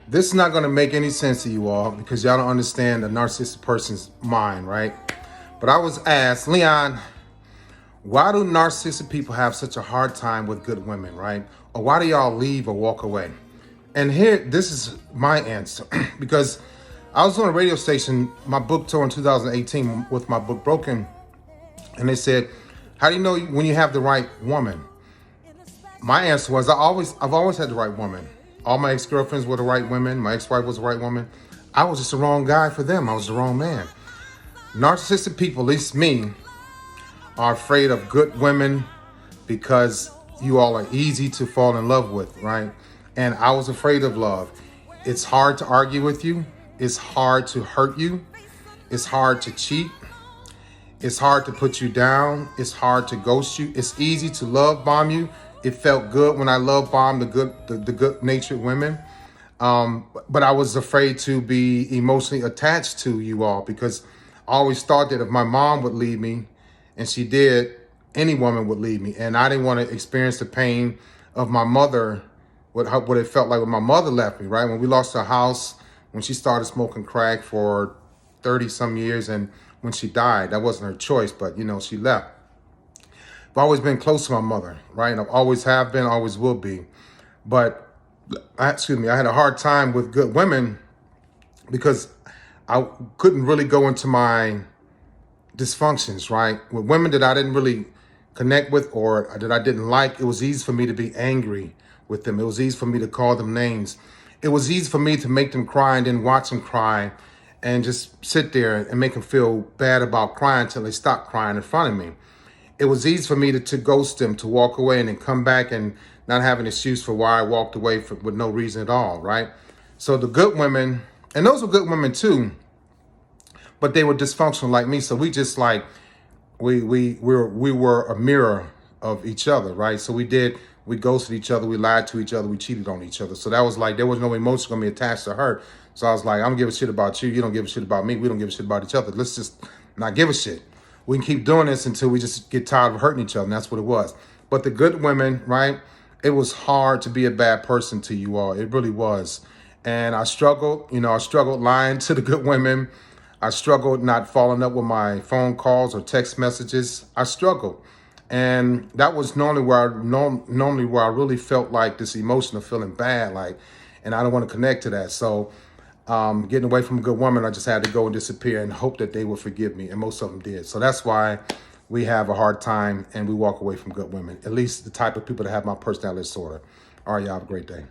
This is not going to make any sense to you all because y'all don't understand the narcissistic person's mind, right? But I was asked, Leon, why do narcissistic people have such a hard time with good women, right? Or why do y'all leave or walk away? And here, this is my answer. Because I was on a radio station, my book tour in 2018 with my book Broken. And they said, how do you know when you have the right woman? My answer was, I've always had the right woman. All my ex-girlfriends were the right women. My ex-wife was the right woman. I was just the wrong guy for them. I was the wrong man. Narcissistic people, at least me, are afraid of good women because you all are easy to fall in love with, right? And I was afraid of love. It's hard to argue with you. It's hard to hurt you. It's hard to cheat. It's hard to put you down. It's hard to ghost you. It's easy to love bomb you. It felt good when I love bombed the good natured women. But I was afraid to be emotionally attached to you all because I always thought that if my mom would leave me, and she did, any woman would leave me. And I didn't want to experience the pain of my mother, what it felt like when my mother left me, right? When we lost our house, when she started smoking crack for 30 some years, and when she died, that wasn't her choice, but she left. I've always been close to my mother, right? And I've always have been, always will be. But, I had a hard time with good women because I couldn't really go into my dysfunctions, right? With women that I didn't really connect with or that I didn't like, it was easy for me to be angry with them. It was easy for me to call them names. It was easy for me to make them cry and then watch them cry and just sit there and make them feel bad about crying until they stop crying in front of me. It was easy for me to ghost them, to walk away and then come back and not have an excuse for why I walked away with no reason at all, right? So the good women, and those were good women too, but they were dysfunctional like me. So we just like, we were a mirror of each other, right? So we ghosted each other, we lied to each other, we cheated on each other. So that was like, there was no emotion going to be attached to her. So I was like, I don't give a shit about you. You don't give a shit about me. We don't give a shit about each other. Let's just not give a shit. We can keep doing this until we just get tired of hurting each other. And that's what it was. But the good women, right? It was hard to be a bad person to you all. It really was. And I struggled, I struggled lying to the good women. I struggled not following up with my phone calls or text messages. I struggled. And that was normally where I really felt like this emotion of feeling bad, and I don't want to connect to that. So getting away from a good woman, I just had to go and disappear and hope that they would forgive me. And most of them did. So that's why we have a hard time and we walk away from good women, at least the type of people that have my personality disorder. All right, y'all have a great day.